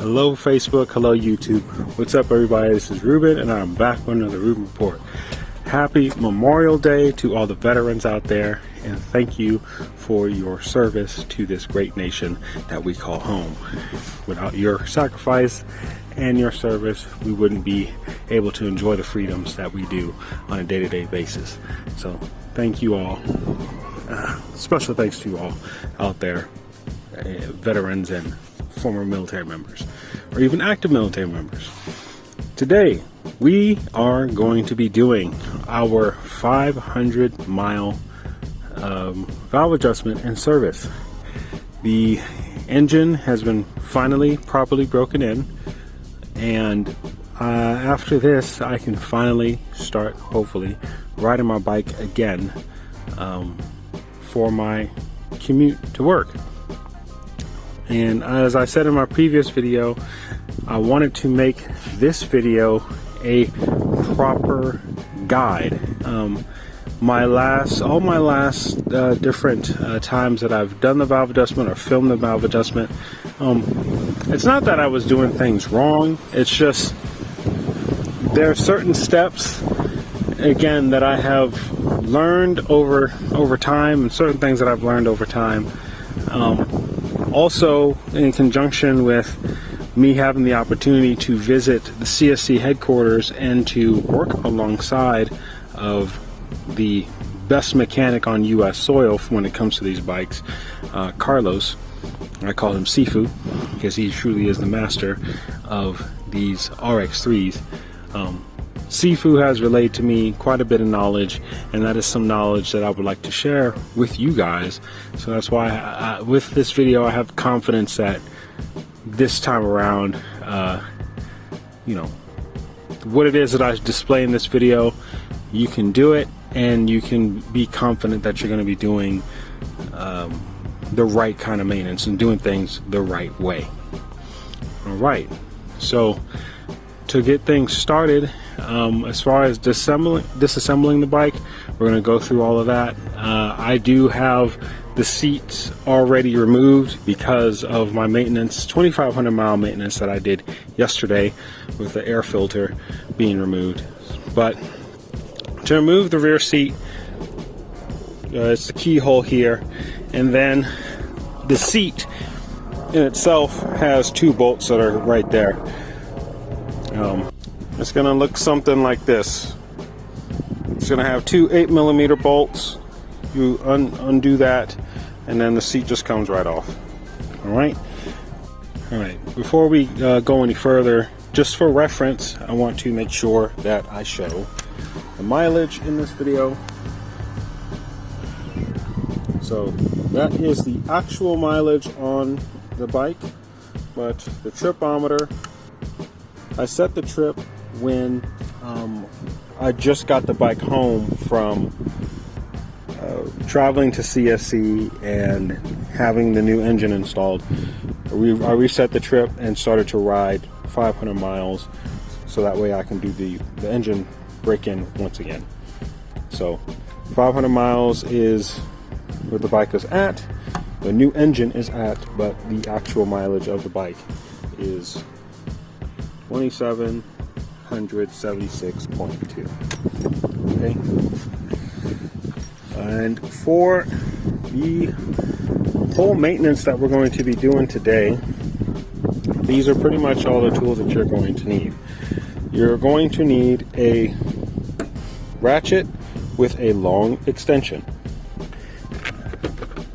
Hello Facebook, hello YouTube. What's up everybody? This is Ruben and I'm back with another Ruben Report. Happy Memorial Day to all the veterans out there, and thank you for your service to this great nation that we call home. Without your sacrifice and your service, we wouldn't be able to enjoy the freedoms that we do on a day-to-day basis. So thank you all. Special thanks to you all out there, veterans and former military members, or even active military members. Today, we are going to be doing our 500-mile valve adjustment and service. The engine has been finally properly broken in, and after this, I can finally start, hopefully, riding my bike again for my commute to work. And as I said in my previous video, I wanted to make this video a proper guide. All my last different times that I've done the valve adjustment or filmed the valve adjustment, it's not that I was doing things wrong. It's just there are certain steps, again, that I have learned over time, and certain things that I've learned over time. Also, in conjunction with me having the opportunity to visit the CSC headquarters and to work alongside of the best mechanic on U.S. soil when it comes to these bikes, Carlos. I call him Sifu because he truly is the master of these RX3s. Sifu has relayed to me quite a bit of knowledge, and that is some knowledge that I would like to share with you guys. So that's why with this video I have confidence that this time around, what it is that I display in this video, you can do it, and you can be confident that you're going to be doing the right kind of maintenance and doing things the right way. Alright, so to get things started, as far as disassembling the bike, we're going to go through all of that. I do have the seats already removed because of my maintenance, 2,500 mile maintenance that I did yesterday with the air filter being removed. But to remove the rear seat, it's the keyhole here, and then the seat in itself has two bolts that are right there. It's going to look something like this. It's going to have two 8mm bolts. You undo that, and then the seat just comes right off. Alright? Alright, before we go any further, just for reference, I want to make sure that I show the mileage in this video. So that is the actual mileage on the bike, but the tripometer, I set the trip when I just got the bike home from traveling to CSC and having the new engine installed. I reset the trip and started to ride 500 miles so that way I can do the engine break-in once again. So 500 miles is where the bike is at, the new engine is at, but the actual mileage of the bike is 2,776.2. Okay, and for the whole maintenance that we're going to be doing today, these are pretty much all the tools that you're going to need. You're going to need a ratchet with a long extension.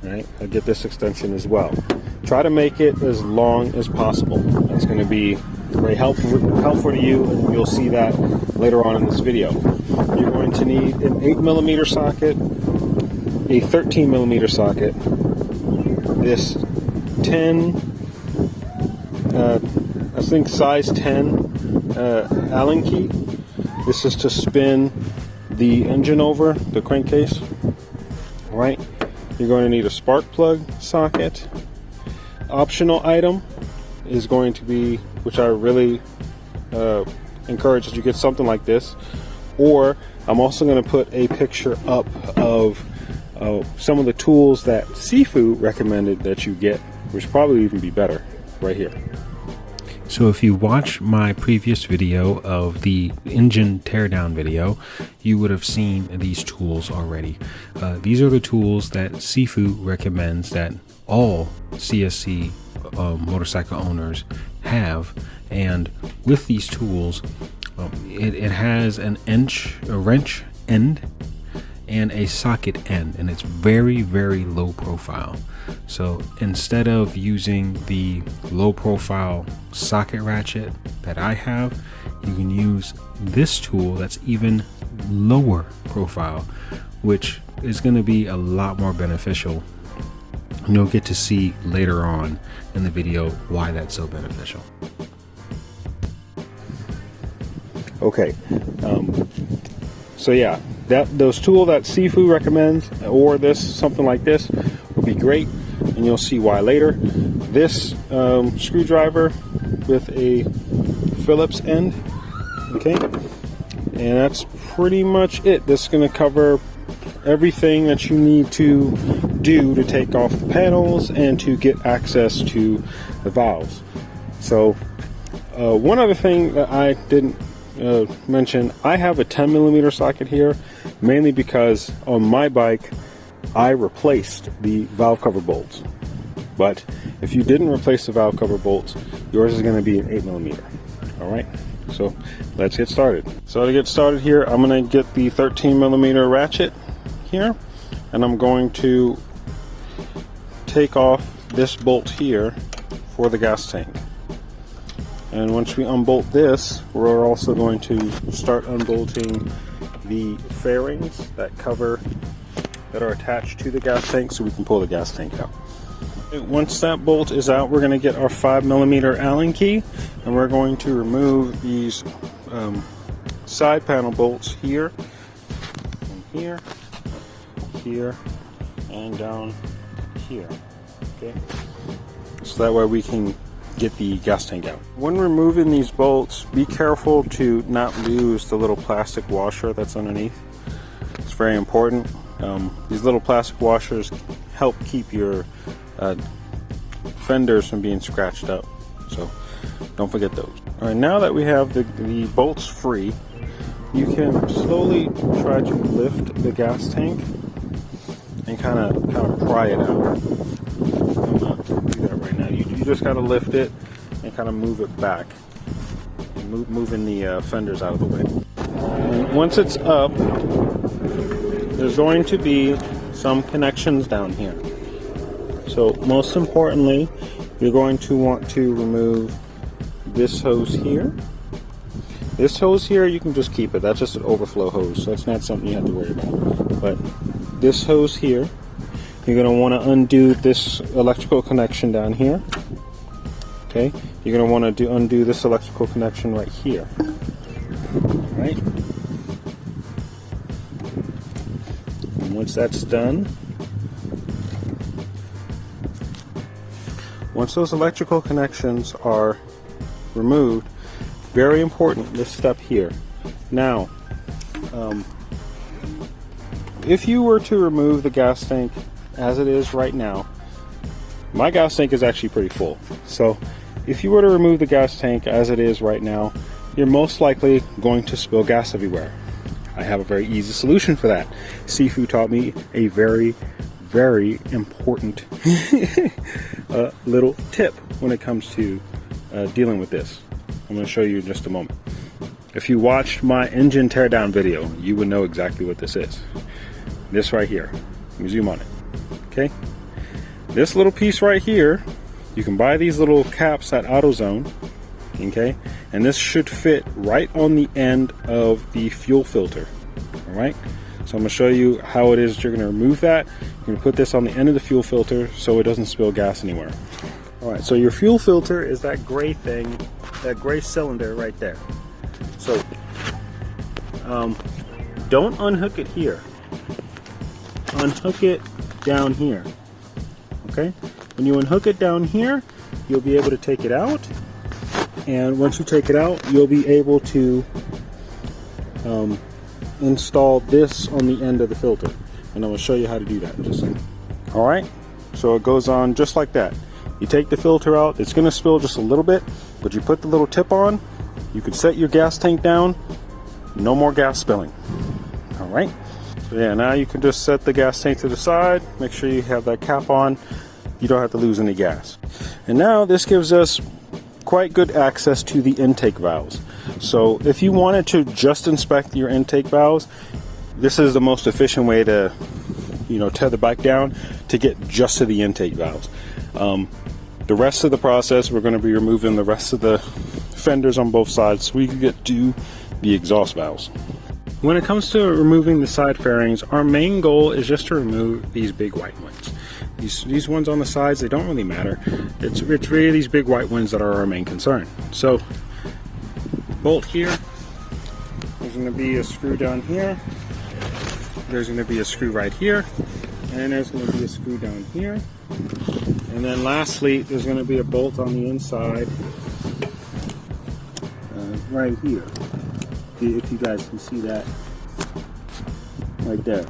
All right, I'll get this extension as well. Try to make it as long as possible. That's going to be very helpful to you, and you'll see that later on in this video. You're going to need an 8mm socket, a 13mm socket, this 10, I think size 10 Allen key. This is to spin the engine over, the crankcase. All right, you're going to need a spark plug socket. Optional item is going to be, which I really encourage that you get something like this, or I'm also going to put a picture up of some of the tools that Sifu recommended that you get, which probably even be better right here. So if you watch my previous video of the engine teardown video, you would have seen these tools already. These are the tools that Sifu recommends that all CSC motorcycle owners have, and with these tools, it has a wrench end and a socket end, and it's very, very low profile. So instead of using the low profile socket ratchet that I have, you can use this tool that's even lower profile, which is going to be a lot more beneficial. And you'll get to see later on in the video why that's so beneficial. Okay, so yeah, those tool that Sifu recommends, or something like this, would be great, and you'll see why later. This screwdriver with a Phillips end, okay, and that's pretty much it. This is going to cover everything that you need to do to take off the panels and to get access to the valves. So one other thing that I didn't mention, I have a 10mm socket here, mainly because on my bike I replaced the valve cover bolts. But if you didn't replace the valve cover bolts, yours is going to be an 8mm. Alright, so let's get started. So to get started here, I'm going to get the 13mm ratchet here, and I'm going to take off this bolt here for the gas tank. And once we unbolt this, we're also going to start unbolting the fairings that are attached to the gas tank, so we can pull the gas tank out. Once that bolt is out, we're going to get our 5mm Allen key, and we're going to remove these side panel bolts here, and here, here, and down here. Okay, so that way we can get the gas tank out. When removing these bolts, be careful to not lose the little plastic washer that's underneath. It's very important. These little plastic washers help keep your fenders from being scratched out, so don't forget those. All right, now that we have the bolts free, you can slowly try to lift the gas tank and kind of pry it out. I'm not gonna do that right now. You just gotta lift it and kind of move it back, and moving the fenders out of the way. And once it's up, there's going to be some connections down here. So most importantly, you're going to want to remove this hose here. This hose here, you can just keep it. That's just an overflow hose, so that's not something you have to worry about. But this hose here, you're going to want to undo this electrical connection down here. Okay, you're going to want to undo this electrical connection right here. Right? And once that's done, once those electrical connections are removed, very important, this step here. Now, if you were to remove the gas tank as it is right now, my gas tank is actually pretty full. So if you were to remove the gas tank as it is right now, you're most likely going to spill gas everywhere. I have a very easy solution for that. Sifu taught me a very, very important little tip when it comes to dealing with this. I'm going to show you in just a moment. If you watched my engine teardown video, you would know exactly what this is. This right here. Let me zoom on it. Okay? This little piece right here, you can buy these little caps at AutoZone. Okay? And this should fit right on the end of the fuel filter. Alright? So I'm going to show you how it is you're going to remove that. You're going to put this on the end of the fuel filter so it doesn't spill gas anywhere. Alright, so your fuel filter is that gray thing, that gray cylinder right there. So don't unhook it here. Unhook it down here. Okay? When you unhook it down here, you'll be able to take it out. And once you take it out, you'll be able to install this on the end of the filter. And I'm going to show you how to do that in just a second. Alright, so it goes on just like that. You take the filter out, it's going to spill just a little bit, But you put the little tip on, you can set your gas tank down, no more gas spilling. All right. So yeah, now you can just set the gas tank to the side, make sure you have that cap on, you don't have to lose any gas. And now this gives us quite good access to the intake valves. So if you wanted to just inspect your intake valves, this is the most efficient way to, tear the bike down, to get just to the intake valves. The rest of the process, we're going to be removing the rest of the fenders on both sides so we can get to the exhaust valves. When it comes to removing the side fairings, our main goal is just to remove these big white ones. These ones on the sides, they don't really matter. It's really these big white ones that are our main concern. So, bolt here, there's going to be a screw down here, there's going to be a screw right here, and there's going to be a screw down here. And then lastly, there's going to be a bolt on the inside right here. If you guys can see that right there.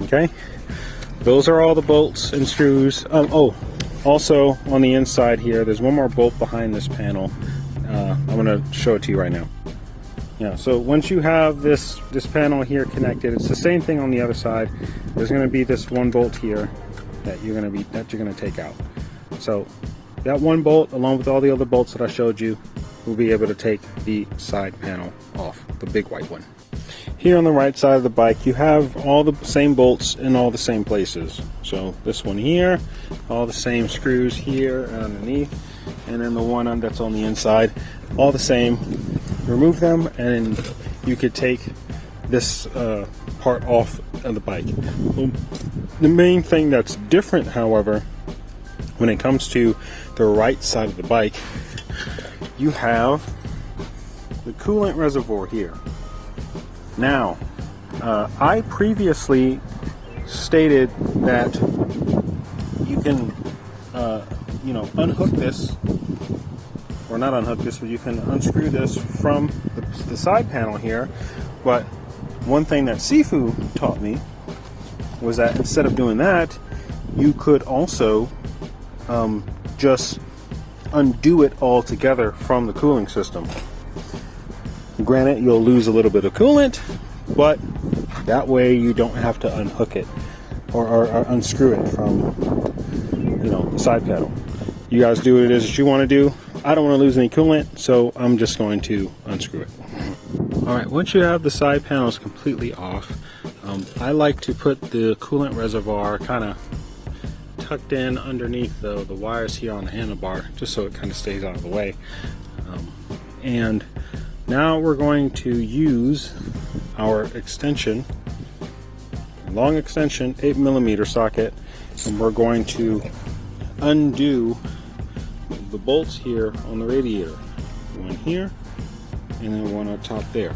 Okay, those are all the bolts and screws. Oh, also on the inside here, there's one more bolt behind this panel. I'm going to show it to you right now. Yeah, so once you have this panel here connected, it's the same thing on the other side. There's going to be this one bolt here that you're going to take out. So that one bolt, along with all the other bolts that I showed you, will be able to take the side panel off, the big white one. Here on the right side of the bike, you have all the same bolts in all the same places. So this one here, all the same screws here and underneath, and then the one that's on the inside, all the same. Remove them, and you could take this part off of the bike. The main thing that's different, however, when it comes to the right side of the bike, you have the coolant reservoir here. Now, I previously stated that you can, unhook this, or not unhook this, but you can unscrew this from the side panel here. But one thing that Sifu taught me was that instead of doing that, you could also just undo it all together from the cooling system. Granted, you'll lose a little bit of coolant, but that way you don't have to unhook it or unscrew it from the side panel. You guys do what it is that you want to do. I don't want to lose any coolant, so I'm just going to unscrew it. Alright, once you have the side panels completely off, I like to put the coolant reservoir kind of tucked in underneath the wires here on the handlebar, just so it kind of stays out of the way. And now we're going to use our extension, long extension 8mm socket, and we're going to undo the bolts here on the radiator. One here, and then one on top there.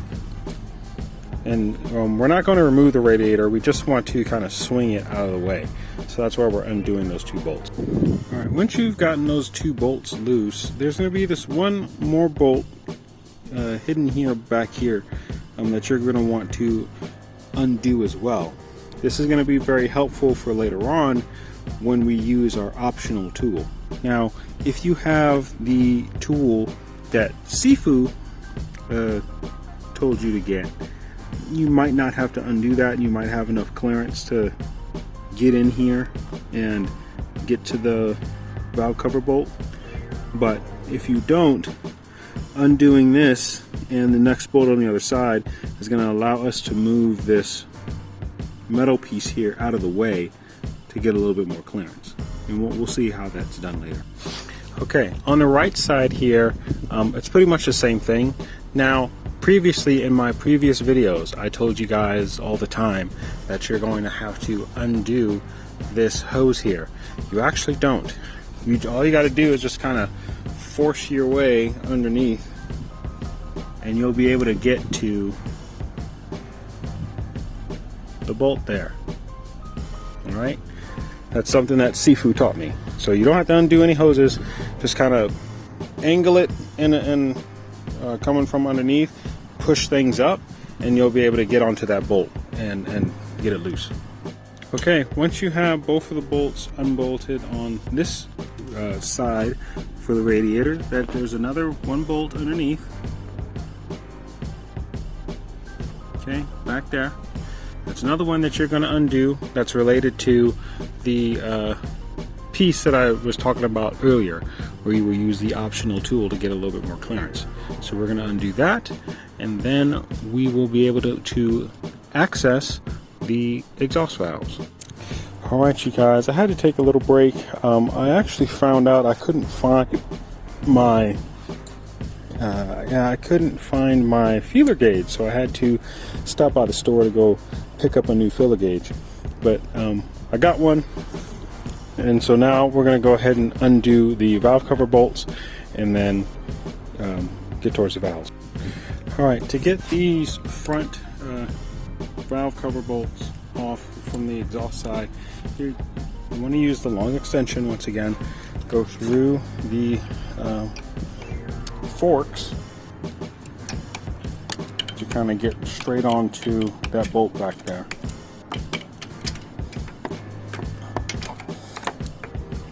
And we're not going to remove the radiator, we just want to kind of swing it out of the way. So that's why we're undoing those two bolts. Alright, once you've gotten those two bolts loose, there's going to be this one more bolt hidden here, back here, that you're going to want to undo as well. This is going to be very helpful for later on when we use our optional tool. Now, if you have the tool that Sifu told you to get, you might not have to undo that. You might have enough clearance to get in here and get to the valve cover bolt. But if you don't, undoing this and the next bolt on the other side is going to allow us to move this metal piece here out of the way to get a little bit more clearance. And we'll see how that's done later. Okay, on the right side here, it's pretty much the same thing. Now, previously in my previous videos, I told you guys all the time that you're going to have to undo this hose here. You actually don't. All you got to do is just kind of force your way underneath, and you'll be able to get to the bolt there. All right, that's something that Sifu taught me. So you don't have to undo any hoses, just kind of angle it and coming from underneath, push things up, and you'll be able to get onto that bolt and get it loose. Okay, once you have both of the bolts unbolted on this side for the radiator that there's another one bolt underneath. Okay, back there. That's another one that you're going to undo that's related to the piece that I was talking about earlier, where you will use the optional tool to get a little bit more clearance. So we're going to undo that, and then we will be able to access the exhaust valves. Alright you guys, I had to take a little break. I actually found out I couldn't find my feeler gauge, so I had to stop by the store to go pick up a new feeler gauge. But I got one, and so now we're going to go ahead and undo the valve cover bolts and then get towards the valves. Alright, to get these front valve cover bolts off from the exhaust side, you want to use the long extension once again. Go through the forks to kind of get straight onto that bolt back there.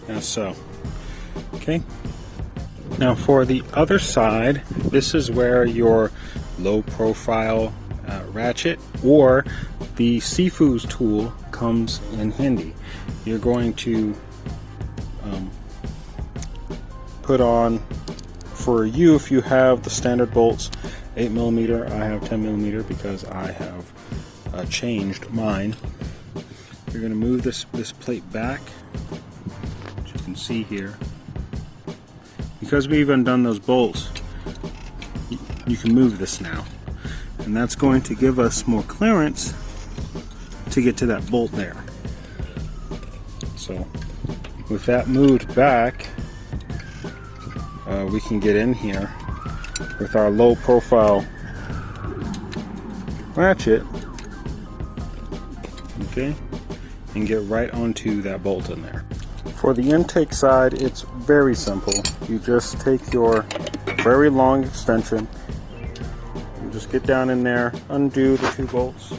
As so. Okay. Now for the other side, this is where your low profile ratchet or the Sifu's tool comes in handy. You're going to put on, for you, if you have the standard bolts 8mm, I have 10mm because I have changed mine. You're going to move this plate back, which you can see here. Because we've undone those bolts, you can move this now, and that's going to give us more clearance to get to that bolt there. So with that moved back, we can get in here with our low profile ratchet, okay, and get right onto that bolt in there. For the intake side, it's very simple. You just take your very long extension and just get down in there, undo the two bolts.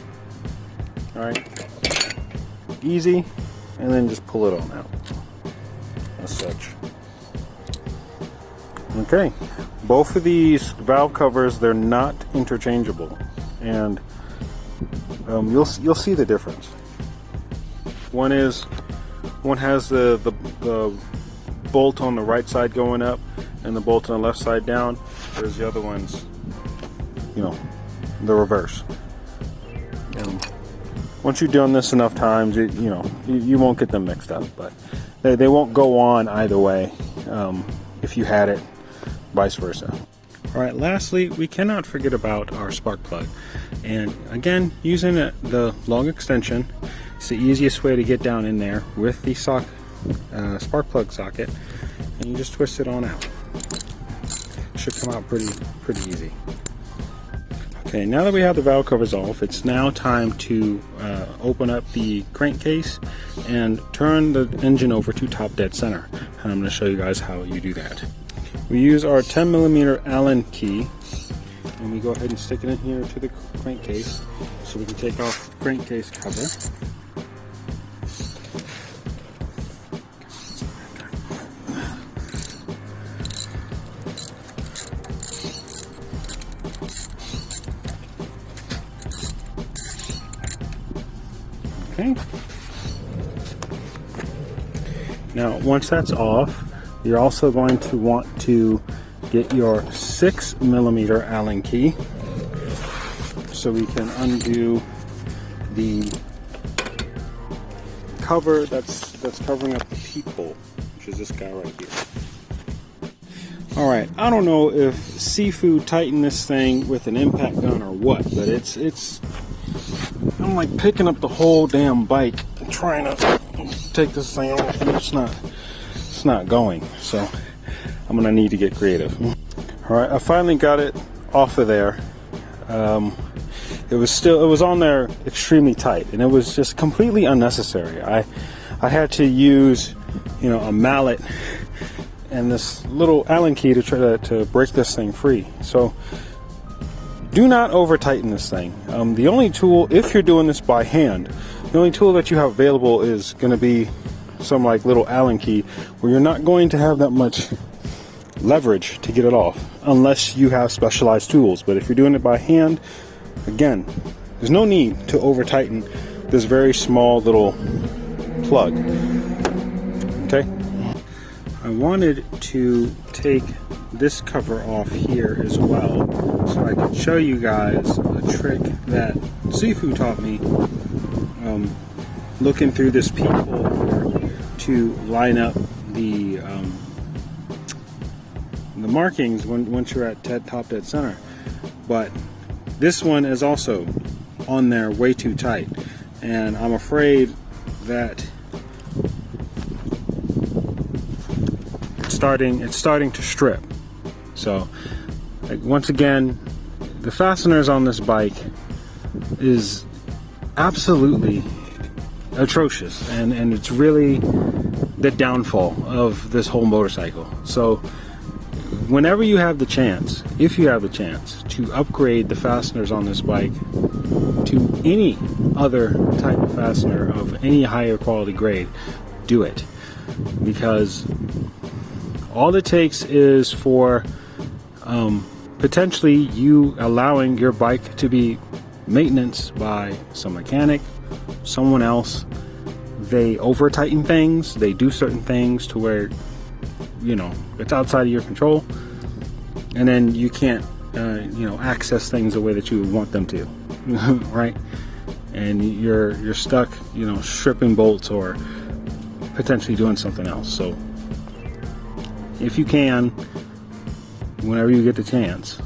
Alright, easy, and then just pull it on out as such. Okay, both of these valve covers, they're not interchangeable, and you'll see the difference. One has the bolt on the right side going up and the bolt on the left side down. There's the other ones, you know, the reverse. And once you've done this enough times, you won't get them mixed up, but they won't go on either way if you had it, vice versa. Alright, lastly, we cannot forget about our spark plug. And again, using the long extension, it's the easiest way to get down in there with the spark plug socket, and you just twist it on out. It should come out pretty easy. Okay, now that we have the valve covers off, it's now time to open up the crankcase and turn the engine over to top dead center. And I'm going to show you guys how you do that. We use our 10mm Allen key, and we go ahead and stick it in here to the crankcase so we can take off the crankcase cover. Okay. Now, once that's off, you're also going to want to get your 6mm Allen key so we can undo the cover that's covering up the peep hole, which is this guy right here. Alright, I don't know if Sifu tightened this thing with an impact gun or what, but it's I'm like picking up the whole damn bike and trying to take this thing off, and it's not going, so I'm gonna need to get creative. Alright, I finally got it off of there. It was on there extremely tight, and it was just completely unnecessary. I had to use, a mallet and this little Allen key to try to break this thing free. So do not over tighten this thing. The only tool, if you're doing this by hand, the only tool that you have available is going to be some like little Allen key where you're not going to have that much leverage to get it off unless you have specialized tools. But if you're doing it by hand, again, there's no need to over tighten this very small little plug. Okay, I wanted to take this cover off here as well so I could show you guys a trick that Sifu taught me looking through this peephole to line up the markings once you're at top dead center. But this one is also on there way too tight, and I'm afraid that it's starting to strip. So once again, the fasteners on this bike is absolutely atrocious, and it's really the downfall of this whole motorcycle. So whenever you have the chance, if you have the chance to upgrade the fasteners on this bike to any other type of fastener of any higher quality grade, do it, because all it takes is for potentially you allowing your bike to be maintenance by some mechanic, someone else. They over tighten things, they do certain things to where, you know, it's outside of your control, and then you can't you know, access things the way that you would want them to. Right? And you're stuck, you know, stripping bolts or potentially doing something else. So if you can, whenever you get the chance,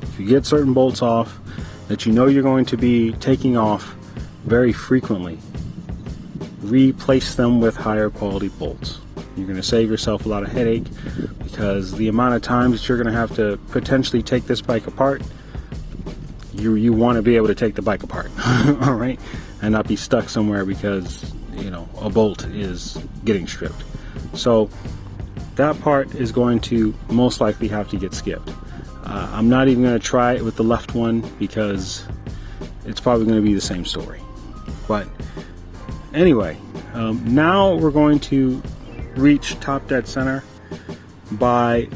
if you get certain bolts off that you know you're going to be taking off very frequently, replace them with higher quality bolts. You're going to save yourself a lot of headache, because the amount of times that you're going to have to potentially take this bike apart, you want to be able to take the bike apart. All right, and not be stuck somewhere because, you know, a bolt is getting stripped. So that part is going to most likely have to get skipped. I'm not even going to try it with the left one because it's probably going to be the same story. But anyway, now we're going to reach top dead center by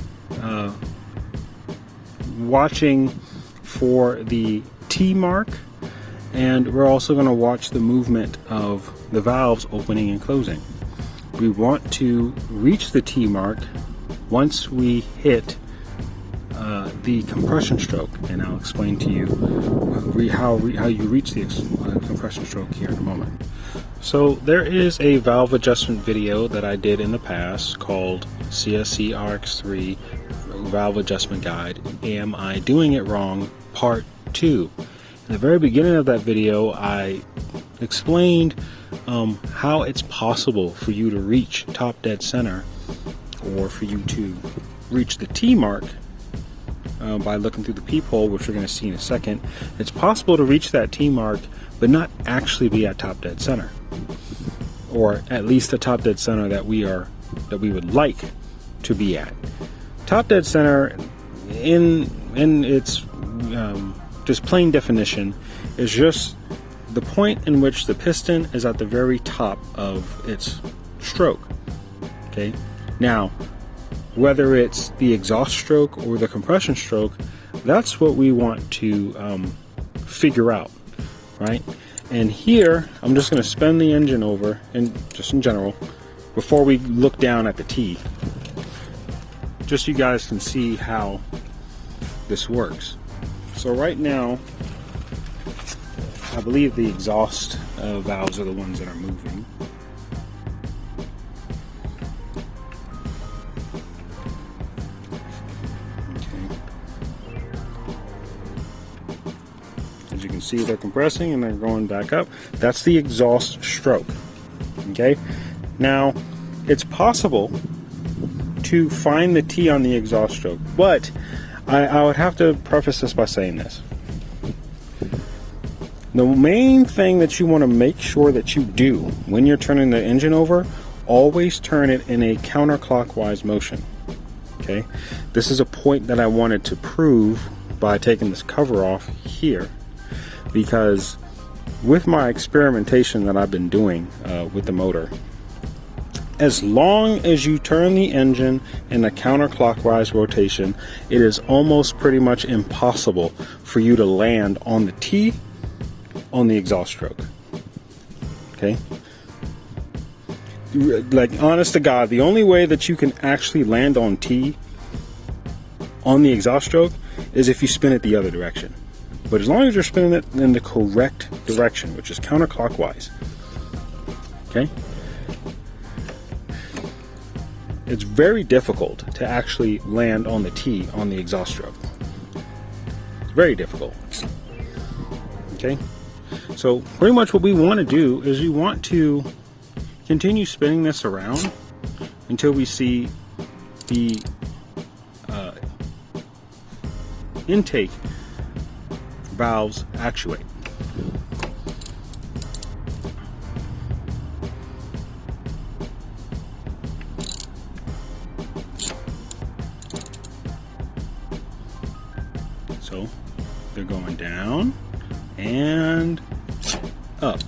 watching for the T mark, and we're also going to watch the movement of the valves opening and closing. We want to reach the T mark once we hit the compression stroke, and I'll explain to you how you reach the compression stroke here in a moment. So there is a valve adjustment video that I did in the past called CSC RX3 Valve Adjustment Guide. Am I Doing It Wrong? Part 2. In the very beginning of that video, I explained how it's possible for you to reach top dead center, or for you to reach the T mark by looking through the peephole, which we're going to see in a second. It's possible to reach that T mark but not actually be at top dead center, or at least the top dead center that we would like to be at. Top dead center in its just plain definition is just the point in which the piston is at the very top of its stroke. Okay, now whether it's the exhaust stroke or the compression stroke, that's what we want to figure out, right? And here I'm just going to spin the engine over, and just in general, before we look down at the T, just so you guys can see how this works. So right now, I believe the exhaust valves are the ones that are moving. As you can see, they're compressing and they're going back up. That's the exhaust stroke. Okay, now it's possible to find the T on the exhaust stroke, but I would have to preface this by saying this. The main thing that you want to make sure that you do when you're turning the engine over, always turn it in a counterclockwise motion. Okay, this is a point that I wanted to prove by taking this cover off here, because with my experimentation that I've been doing with the motor, as long as you turn the engine in a counterclockwise rotation, it is almost pretty much impossible for you to land on the T on the exhaust stroke. Okay? Like, honest to God, the only way that you can actually land on T on the exhaust stroke is if you spin it the other direction. But as long as you're spinning it in the correct direction, which is counterclockwise, okay, it's very difficult to actually land on the T on the exhaust stroke. It's very difficult. Okay, so pretty much what we want to do is we want to continue spinning this around until we see the intake valves actuate. So they're going down and up.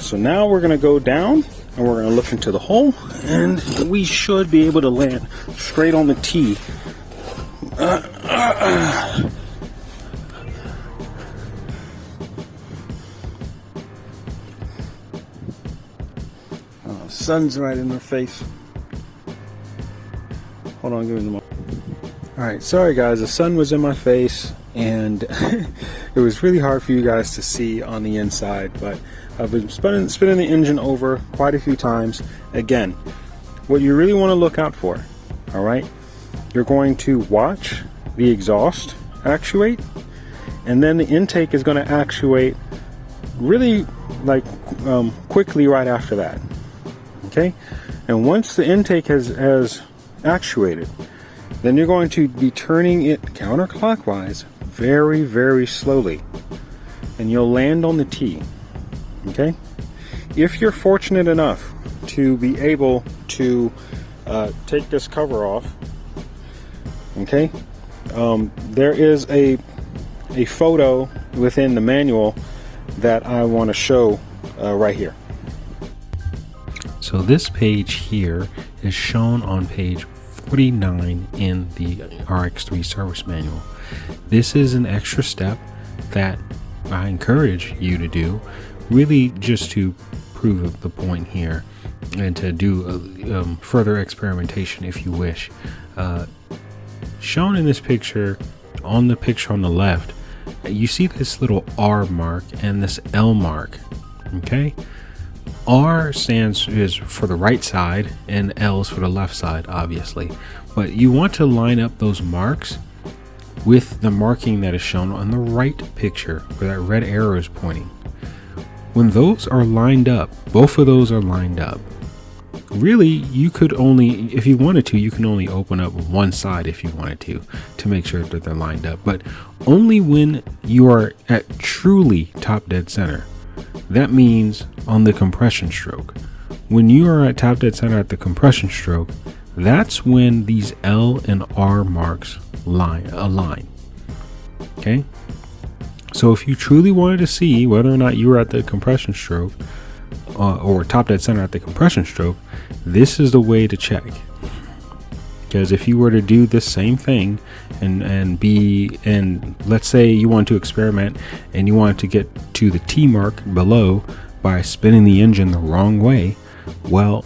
So now we're going to go down and we're going to look into the hole, and we should be able to land straight on the T. Oh, sun's right in their face. Hold on, give me the moment. Alright, sorry guys, the sun was in my face and it was really hard for you guys to see on the inside, but I've been spinning the engine over quite a few times. Again, what you really want to look out for, alright, you're going to watch the exhaust actuate, and then the intake is going to actuate really like quickly right after that. Okay, and once the intake has actuated, then you're going to be turning it counterclockwise very, very slowly, and you'll land on the T. Okay, if you're fortunate enough to be able to take this cover off, okay, there is a photo within the manual that I want to show right here. So this page here is shown on page 49 in the RX3 service manual. This is an extra step that I encourage you to do, really just to prove the point here and to do further experimentation if you wish. Shown in this picture, on the picture on the left, you see this little R mark and this L mark. Okay, R is for the right side and L is for the left side, obviously, but you want to line up those marks with the marking that is shown on the right picture where that red arrow is pointing. When those are lined up, both of those are lined up, really you could only, if you wanted to, you can only open up one side if you wanted to make sure that they're lined up, but only when you are at truly top dead center. That means on the compression stroke. When you are at top dead center at the compression stroke, that's when these L and R marks align. Okay? So if you truly wanted to see whether or not you were at the compression stroke or top dead center at the compression stroke, this is the way to check. Because if you were to do this same thing and let's say you want to experiment and you want to get to the T mark below by spinning the engine the wrong way, well,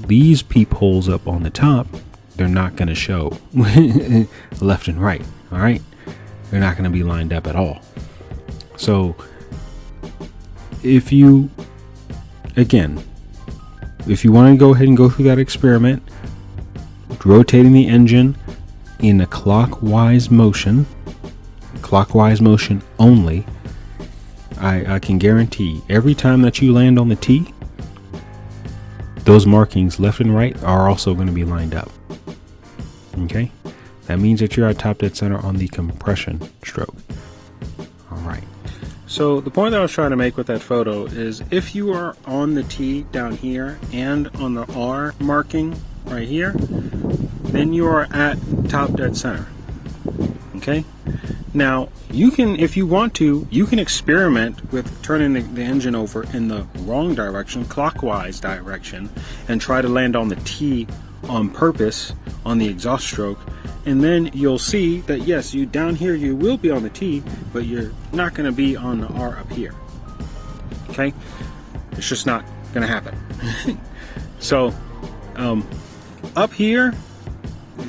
these peepholes up on the top, they're not going to show left and right. All right, they're not going to be lined up at all. So if you want to go ahead and go through that experiment, rotating the engine in a clockwise motion only, I can guarantee every time that you land on the T, those markings left and right are also going to be lined up. Okay, that means that you're at top dead center on the compression stroke. All right. So the point that I was trying to make with that photo is if you are on the T down here and on the R marking right here, then you are at top dead center. Okay? Now, you can, if you want to, you can experiment with turning the engine over in the wrong direction, clockwise direction, and try to land on the T on purpose on the exhaust stroke. And then you'll see that yes, you down here you will be on the T, but you're not going to be on the R up here. Okay? It's just not going to happen. So, up here,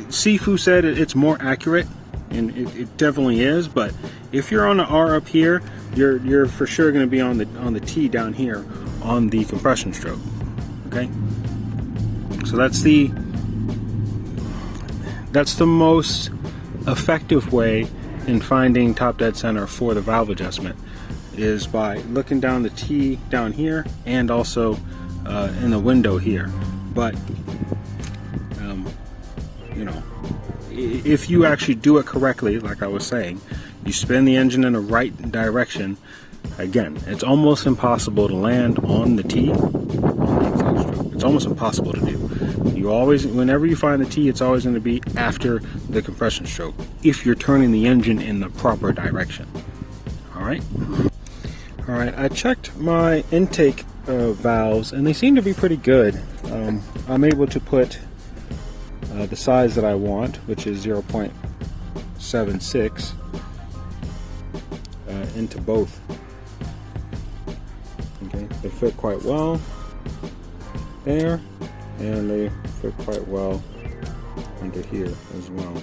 Sifu said it's more accurate, and it definitely is. But if you're on the R up here, you're for sure going to be on the T down here on the compression stroke. Okay, so that's the most effective way in finding top dead center for the valve adjustment, is by looking down the T down here and also in the window here. But you know, if you actually do it correctly, like I was saying, you spin the engine in the right direction, again, it's almost impossible to land on the T on the exhaust stroke. It's almost impossible to do. You always, whenever you find the T, it's always going to be after the compression stroke, if you're turning the engine in the proper direction. Alright, I checked my intake valves, and they seem to be pretty good. I'm able to put the size that I want, which is 0.76, into both. Okay, they fit quite well there, and they fit quite well into here as well.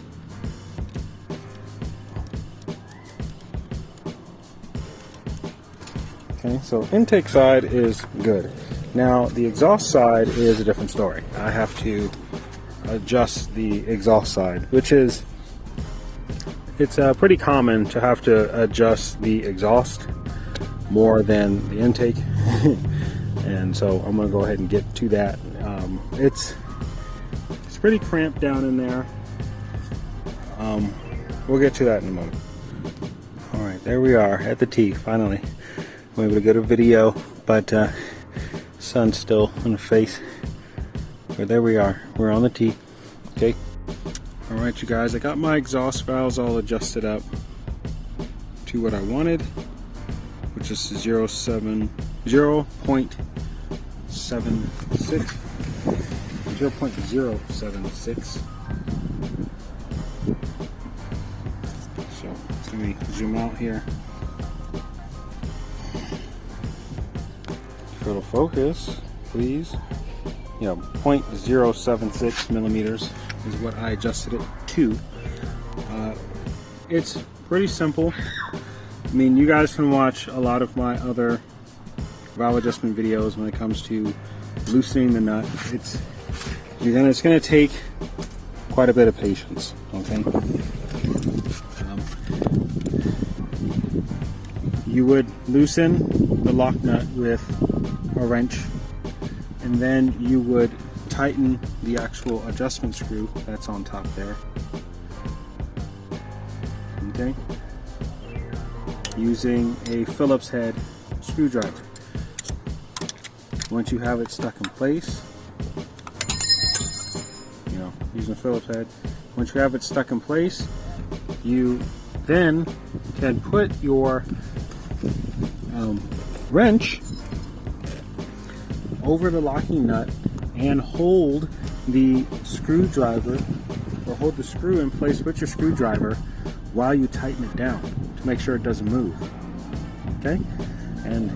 Okay, so intake side is good. Now the exhaust side is a different story. I have to adjust the exhaust side, which is, it's pretty common to have to adjust the exhaust more than the intake. And so I'm going to go ahead and get to that. It's pretty cramped down in there. We'll get to that in a moment. Alright, there we are at the T, finally. I'm able to get a video, but sun's still in the face. But there we are, we're on the T. Okay. Alright you guys, I got my exhaust valves all adjusted up to what I wanted, which is 0.76. 0.076. So let me zoom out here. If it'll focus, please. You know, 0.076 millimeters is what I adjusted it to. It's pretty simple. I mean, you guys can watch a lot of my other valve adjustment videos when it comes to loosening the nut. It's gonna take quite a bit of patience. Okay. You would loosen the lock nut with a wrench, and then you would tighten the actual adjustment screw that's on top there. Okay. Using a Phillips head screwdriver. Once you have it stuck in place, you know, using a Phillips head, once you have it stuck in place, you then can put your wrench over the locking nut and hold the screwdriver, or hold the screw in place with your screwdriver while you tighten it down to make sure it doesn't move. Okay, and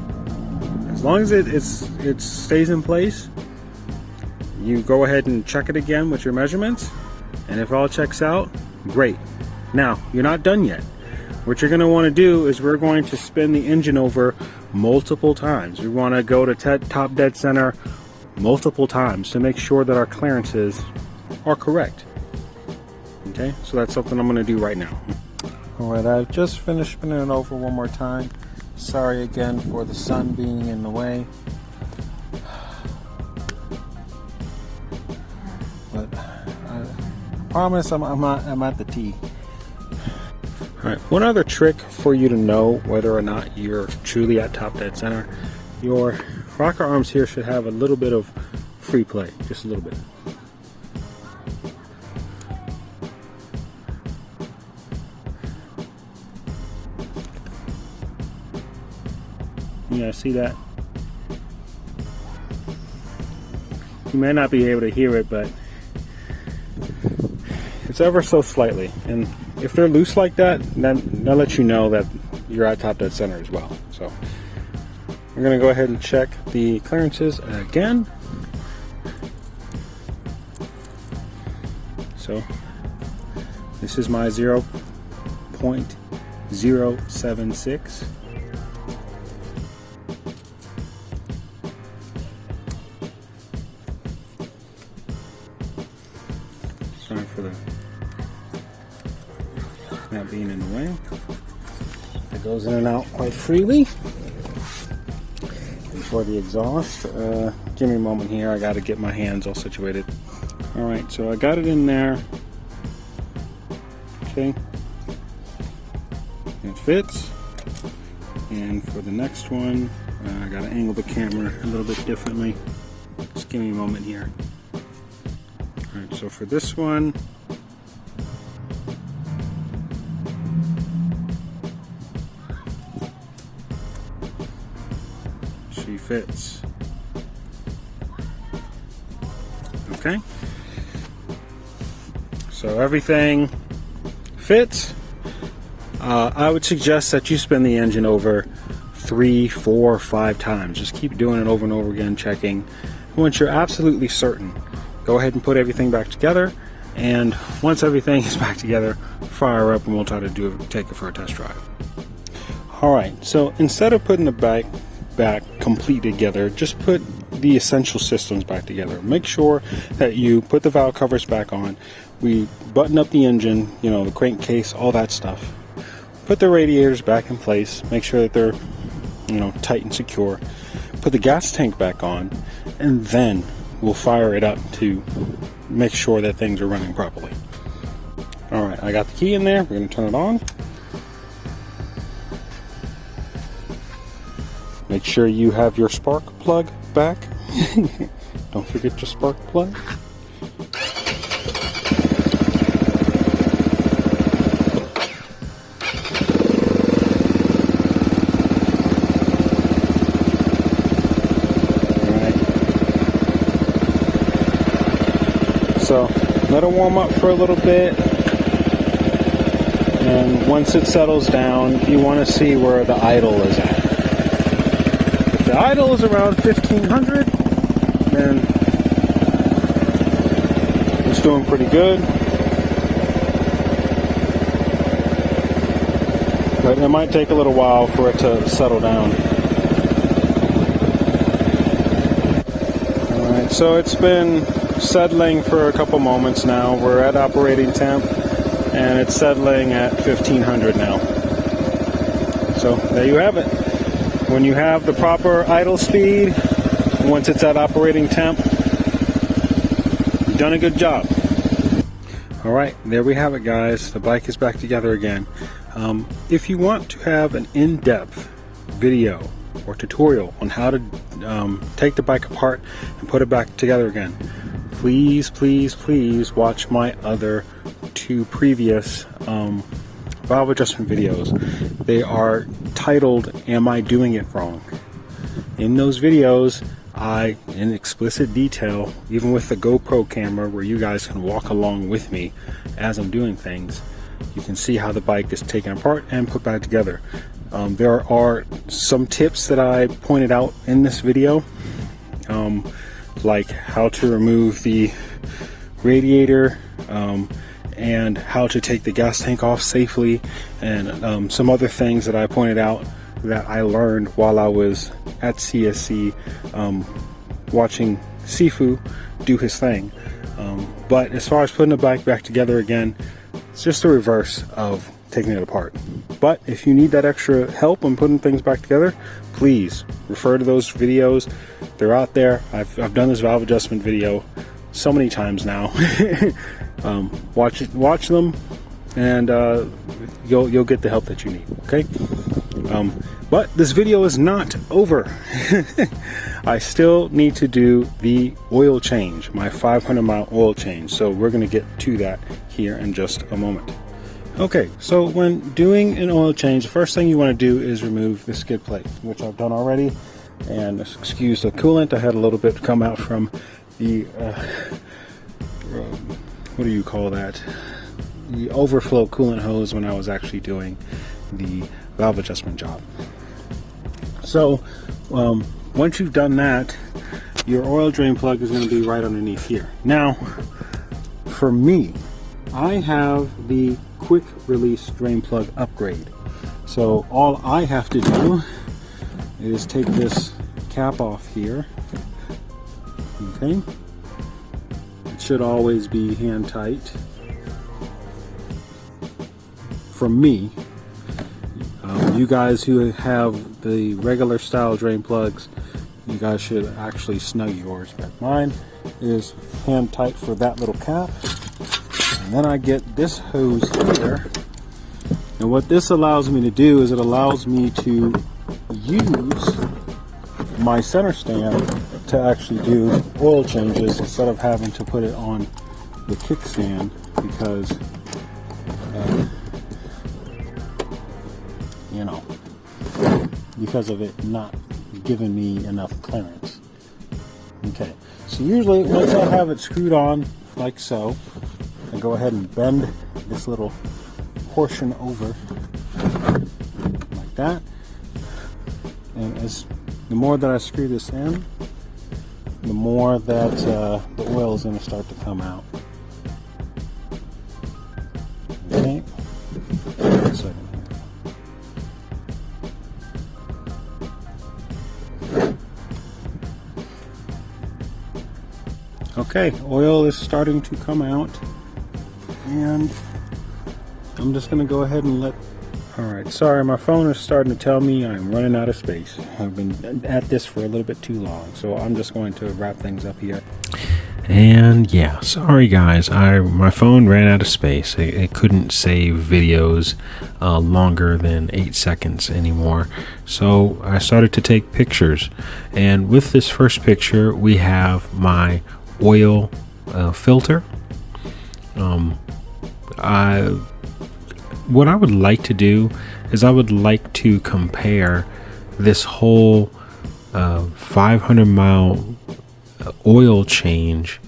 as long as it stays in place, you go ahead and check it again with your measurements, and if all checks out, great. Now you're not done yet. What you're going to want to do is we're going to spin the engine over multiple times. We want to go to top dead center multiple times to make sure that our clearances are correct. Okay, so that's something I'm going to do right now. Alright, I've just finished spinning it over one more time. Sorry again for the sun being in the way. But I promise I'm at the T. Alright, one other trick for you to know whether or not you're truly at top dead center. Your rocker arms here should have a little bit of free play, just a little bit. You guys see that? You may not be able to hear it, but it's ever so slightly. And if they're loose like that, then that lets you know that you're at top dead center as well. So we're going to go ahead and check the clearances again. So this is my 0.076. Sorry for that being in the way. It goes in and out quite freely. And for the exhaust, give me a moment here. I got to get my hands all situated. All right, so I got it in there. Okay, it fits. And for the next one, I got to angle the camera a little bit differently. Just give me a moment here. All right, so for this one, she fits. Okay, so everything fits. I would suggest that you spin the engine over 3, 4, 5 times. Just keep doing it over and over again, checking. Once you're absolutely certain, go ahead and put everything back together. And once everything is back together, fire up and we'll try to take it for a test drive. All right, so instead of putting the back complete together, just put the essential systems back together. Make sure that you put the valve covers back on. We button up the engine, you know, the crankcase, all that stuff. Put the radiators back in place. Make sure that they're, you know, tight and secure. Put the gas tank back on, and then we'll fire it up to make sure that things are running properly. All right, I got the key in there. We're going to turn it on. Make sure you have your spark plug back. Don't forget your spark plug. So let it warm up for a little bit, and once it settles down, you want to see where the idle is at. If the idle is around 1500, then it's doing pretty good. But it might take a little while for it to settle down. Alright, so it's been settling for a couple moments now. We're at operating temp and it's settling at 1500 now. So there you have it. When you have the proper idle speed, once it's at operating temp, you've done a good job. All right, there we have it, guys. The bike is back together again. If you want to have an in-depth video or tutorial on how to take the bike apart and put it back together again, please watch my other 2 previous valve adjustment videos. They are titled, Am I Doing It Wrong? In those videos, I, in explicit detail, even with the GoPro camera where you guys can walk along with me as I'm doing things, you can see how the bike is taken apart and put back together. There are some tips that I pointed out in this video, like how to remove the radiator, and how to take the gas tank off safely, and some other things that I pointed out that I learned while I was at CSC watching Sifu do his thing. But as far as putting the bike back together again, it's just the reverse of taking it apart. But if you need that extra help on putting things back together, please refer to those videos. They're out there. I've done this valve adjustment video so many times now. Watch them, and you'll get the help that you need. Okay. But this video is not over. I still need to do the oil change, my 500-mile oil change. So we're going to get to that here in just a moment. Okay, so when doing an oil change, the first thing you want to do is remove the skid plate, which I've done already. And excuse the coolant, I had a little bit come out from the, what do you call that? The overflow coolant hose when I was actually doing the valve adjustment job. So once you've done that, your oil drain plug is going to be right underneath here. Now, for me, I have the quick release drain plug upgrade. So all I have to do is take this cap off here. Okay, it should always be hand tight. From me, you guys who have the regular style drain plugs, you guys should actually snug yours, but mine is hand tight for that little cap. And then I get this hose here, and what this allows me to do is it allows me to use my center stand to actually do oil changes instead of having to put it on the kickstand because you know, because of it not giving me enough clearance. Okay, so usually once I have it screwed on like so, I go ahead and bend this little portion over like that, and as the more that I screw this in, the more that the oil is going to start to come out. Okay, one second here. Okay, oil is starting to come out, and I'm just going to go ahead and alright, sorry, my phone is starting to tell me I'm running out of space. I've been at this for a little bit too long, so I'm just going to wrap things up here. And yeah, sorry guys, my phone ran out of space. It couldn't save videos longer than 8 seconds anymore. So I started to take pictures, and with this first picture we have my oil filter. What I would like to do is I would like to compare this whole 500-mile oil change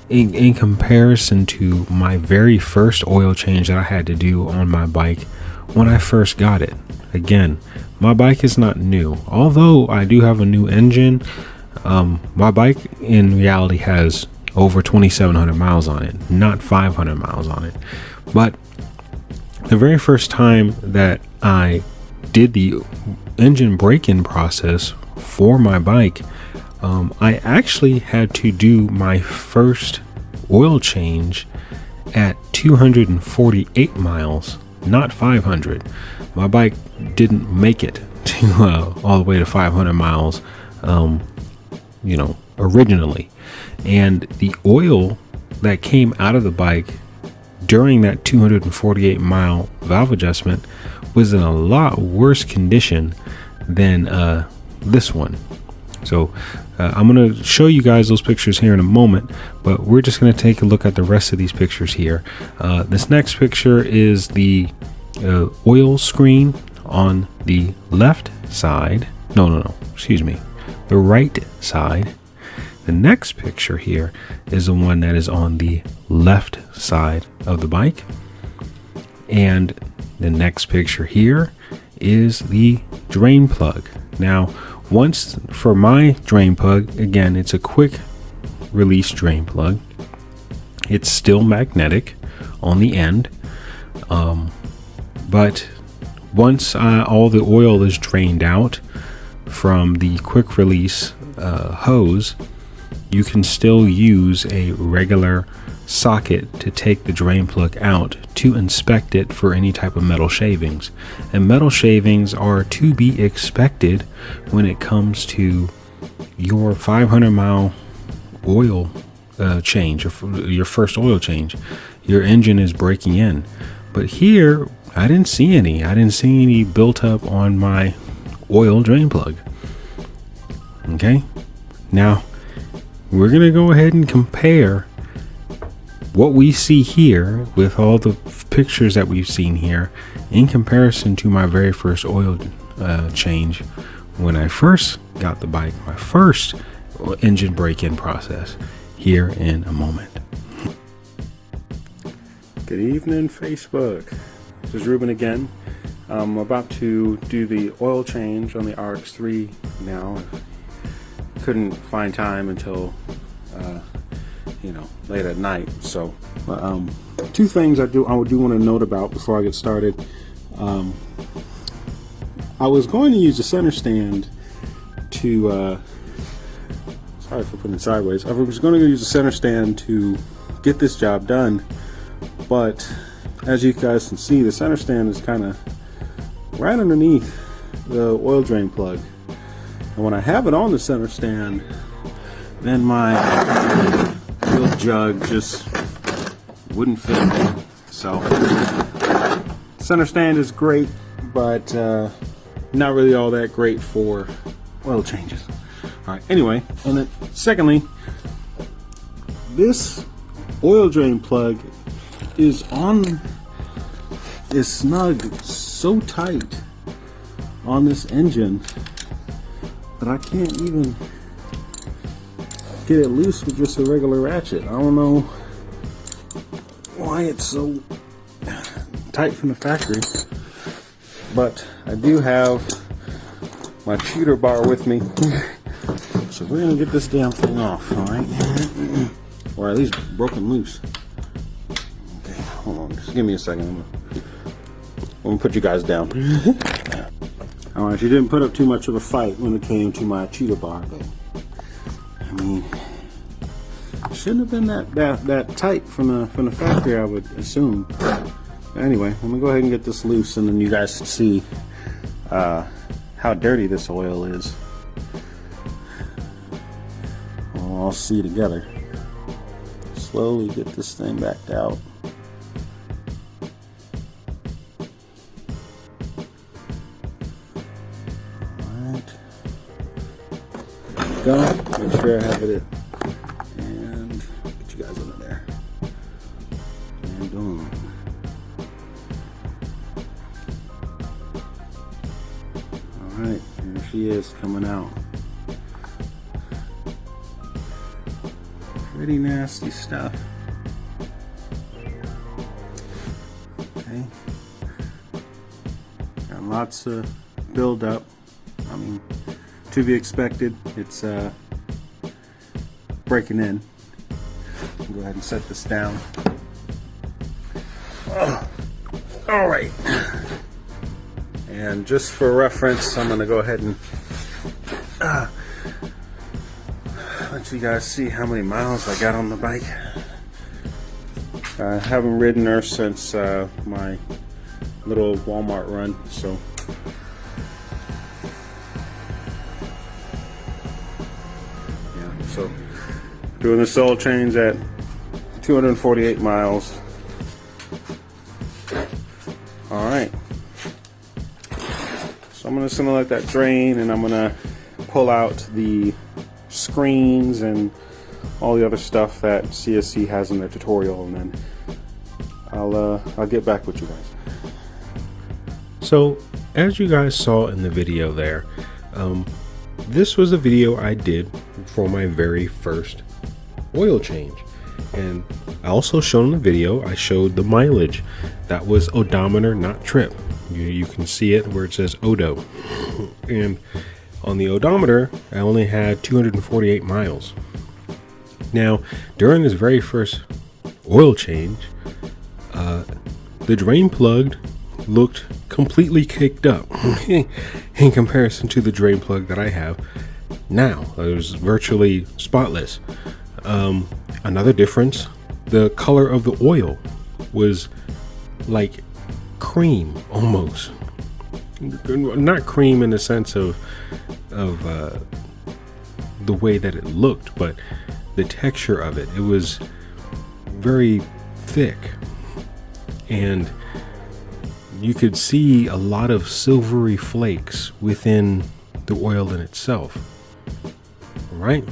in comparison to my very first oil change that I had to do on my bike when I first got it. Again, my bike is not new. Although I do have a new engine, my bike in reality has over 2,700 miles on it, not 500 miles on it. But the very first time that I did the engine break-in process for my bike, I actually had to do my first oil change at 248 miles, not 500. My bike didn't make it to all the way to 500 miles, originally. And the oil that came out of the bike during that 248 mile valve adjustment was in a lot worse condition than this one. So I'm going to show you guys those pictures here in a moment, but we're just going to take a look at the rest of these pictures here. This next picture is the oil screen on the left side. The right side. The next picture here is the one that is on the left side of the bike. And the next picture here is the drain plug. Now, once for my drain plug, again, it's a quick release drain plug. It's still magnetic on the end. But once all the oil is drained out from the quick release hose, you can still use a regular socket to take the drain plug out to inspect it for any type of metal shavings. And metal shavings are to be expected when it comes to your 500-mile oil change, or your first oil change. Your engine is breaking in. But here, I didn't see any built up on my oil drain plug. Okay, now we're gonna go ahead and compare what we see here with all the pictures that we've seen here, in comparison to my very first oil change when I first got the bike, my first engine break-in process, here in a moment. Good evening, Facebook. This is Ruben again. I'm about to do the oil change on the RX3 now. Couldn't find time until late at night. So two things I do want to note about before I get started. I was going to use the center stand to sorry for putting it sideways. I was going to use the center stand to get this job done, but as you guys can see, the center stand is kind of right underneath the oil drain plug, and when I have it on the center stand, then my oil jug just wouldn't fit. So center stand is great, but not really all that great for oil changes. All right, anyway, and then secondly, this oil drain plug is snug so tight on this engine that I can't even get it loose with just a regular ratchet. I don't know why it's so tight from the factory, but I do have my cheater bar with me, so we're gonna get this damn thing off, all right? Or at least broken loose. Okay, hold on, just give me a second. I'm gonna put you guys down. All right, you didn't put up too much of a fight when it came to my cheater bar, but I mean, it shouldn't have been that tight from the factory, I would assume. But anyway, I'm gonna go ahead and get this loose, and then you guys can see how dirty this oil is. We'll all see together. Slowly get this thing backed out. Go. Make sure I have it, and get you guys under there. And boom. All right, here she is coming out. Pretty nasty stuff. Okay. Got lots of buildup. I mean, to be expected. It's breaking in. Go ahead and set this down. All right. And just for reference, I'm going to go ahead and let you guys see how many miles I got on the bike. I haven't ridden her since my little Walmart run, so. So, doing this oil change at 248 miles. All right. So I'm just gonna let that drain, and I'm gonna pull out the screens and all the other stuff that CSC has in their tutorial, and then I'll get back with you guys. So, as you guys saw in the video there, this was a video I did for my very first oil change, and I also showed in the video, I showed the mileage. That was odometer, not trip. You can see it where it says Odo, and on the odometer I only had 248 miles. Now during this very first oil change, the drain plug looked completely caked up in comparison to the drain plug that I have now. It was virtually spotless. Another difference, the color of the oil was like cream almost. Not cream in the sense of the way that it looked, but the texture of it. It was very thick, and you could see a lot of silvery flakes within the oil in itself. Right?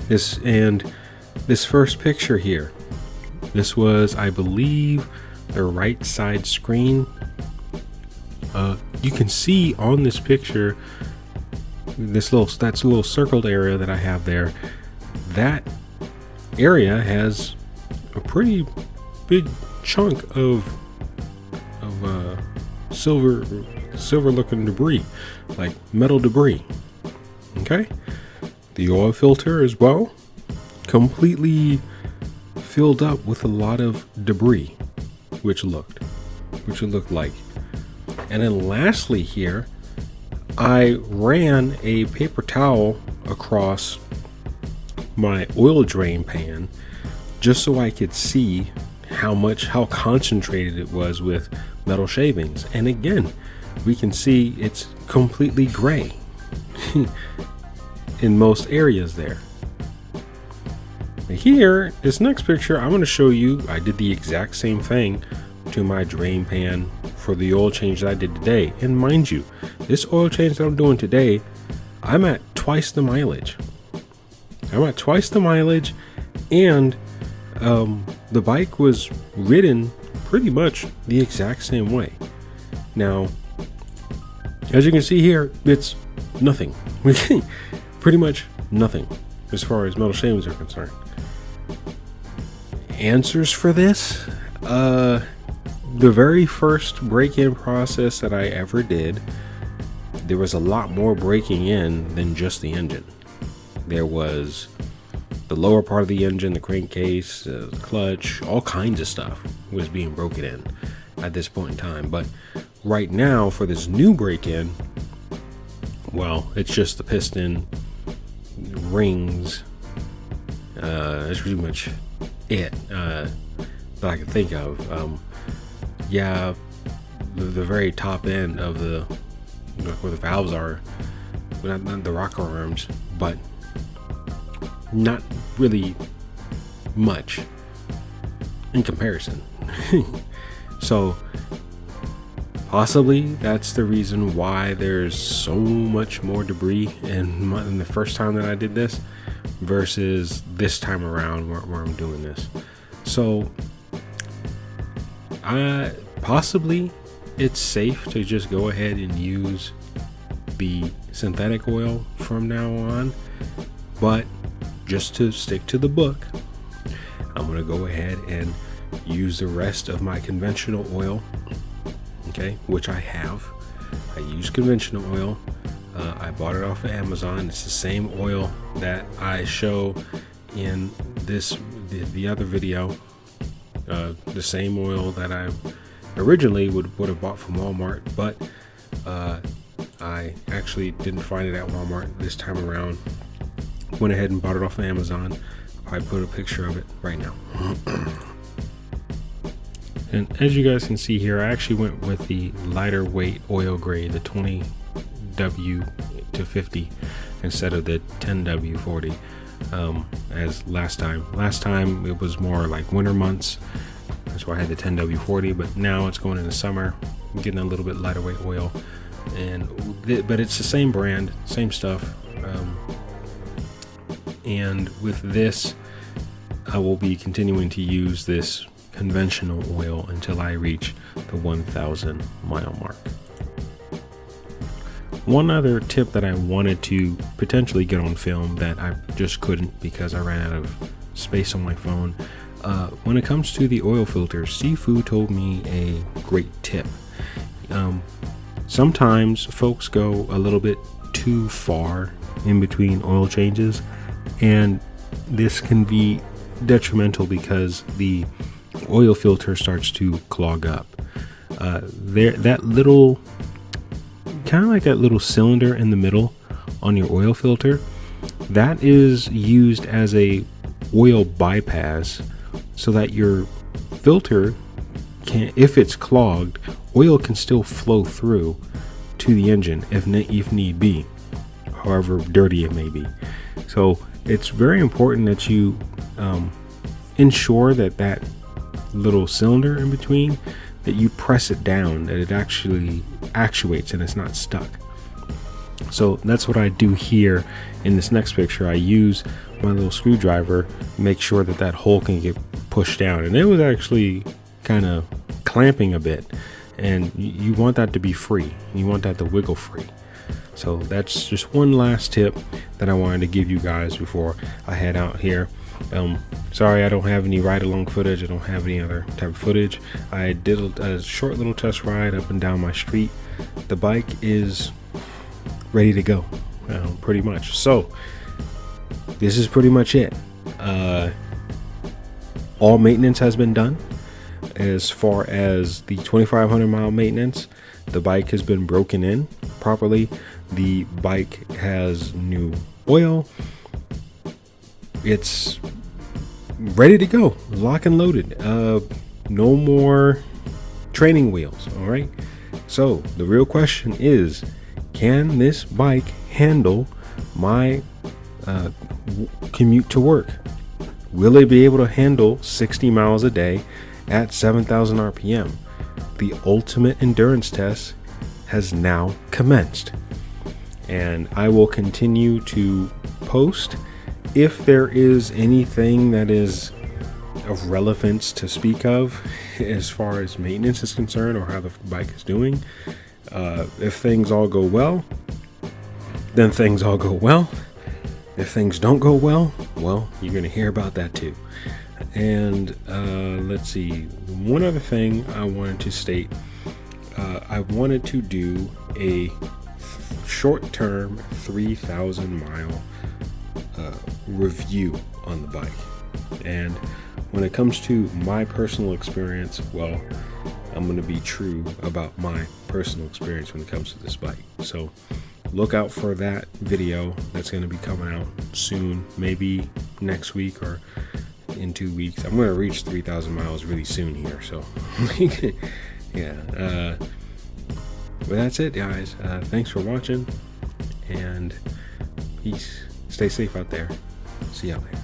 This first picture here, this was, I believe, the right side screen, you can see on this picture that's little circled area that I have there. That area has a pretty big chunk of silver looking debris, like metal debris. Okay, the oil filter as well, completely filled up with a lot of debris, which it looked like. And then lastly here, I ran a paper towel across my oil drain pan just so I could see how concentrated it was with metal shavings. And again, we can see it's completely gray in most areas there. Here, this next picture, I'm going to show you, I did the exact same thing to my drain pan for the oil change that I did today. And mind you, this oil change that I'm doing today, I'm at twice the mileage. And the bike was ridden pretty much the exact same way. Now, as you can see here, it's nothing. Pretty much nothing as far as metal shavings are concerned. Answers for this? The very first break-in process that I ever did, there was a lot more breaking in than just the engine. There was the lower part of the engine, the crankcase, the clutch, all kinds of stuff was being broken in at this point in time. But right now, for this new break-in, well, it's just the piston, rings. That's pretty much it that I can think of. Yeah, the very top end of where the valves are, not the rocker arms, but not really much in comparison. So possibly that's the reason why there's so much more debris in the first time that I did this versus this time around where I'm doing this. So possibly it's safe to just go ahead and use the synthetic oil from now on, but just to stick to the book, I'm going to go ahead and use the rest of my conventional oil, okay, which I have. I use conventional oil. I bought it off of Amazon. It's the same oil that I show in the other video, the same oil that I originally would have bought from Walmart, but I actually didn't find it at Walmart this time around. Went ahead and bought it off of Amazon. I put a picture of it right now. And as you guys can see here, I actually went with the lighter weight oil grade, the 20W to 50 instead of the 10W40 as last time. Last time it was more like winter months. That's why I had the 10W40, but now it's going into summer. I'm getting a little bit lighter weight oil, but it's the same brand, same stuff. And with this, I will be continuing to use this conventional oil until I reach the 1,000 mile mark. One other tip that I wanted to potentially get on film that I just couldn't because I ran out of space on my phone. When it comes to the oil filter, Sifu told me a great tip. Sometimes folks go a little bit too far in between oil changes, and this can be detrimental because the oil filter starts to clog up. That little, kind of like that little cylinder in the middle on your oil filter, that is used as a oil bypass so that your filter can, if it's clogged, oil can still flow through to the engine if need be, however dirty it may be. So it's very important that you ensure that little cylinder in between, that you press it down, that it actually actuates and it's not stuck. So that's what I do here in this next picture. I use my little screwdriver, make sure that hole can get pushed down, and it was actually kind of clamping a bit, and you want that to be free. You want that to wiggle free. So that's just one last tip that I wanted to give you guys before I head out here. Sorry I don't have any ride-along footage. I don't have any other type of footage. I did a short little test ride up and down my street. The bike is ready to go, pretty much. So this is pretty much it. All maintenance has been done. As far as the 2,500 mile maintenance, the bike has been broken in properly. The bike has new oil. It's ready to go, lock and loaded. No more training wheels. All right. So the real question is, can this bike handle my commute to work? Will it be able to handle 60 miles a day at 7,000 RPM? The ultimate endurance test has now commenced, and I will continue to post if there is anything that is of relevance to speak of as far as maintenance is concerned, or how the bike is doing. If things all go well, then things all go well. If things don't go well, you're going to hear about that too. And let's see, one other thing I wanted to state. I wanted to do a short-term 3,000 mile review on the bike. And when it comes to my personal experience, I'm going to be true about my personal experience when it comes to this bike. So look out for that video. That's going to be coming out soon, maybe next week or in 2 weeks. I'm going to reach 3,000 miles really soon here. So yeah. But that's it, guys. Thanks for watching, and peace. Stay safe out there. See y'all later.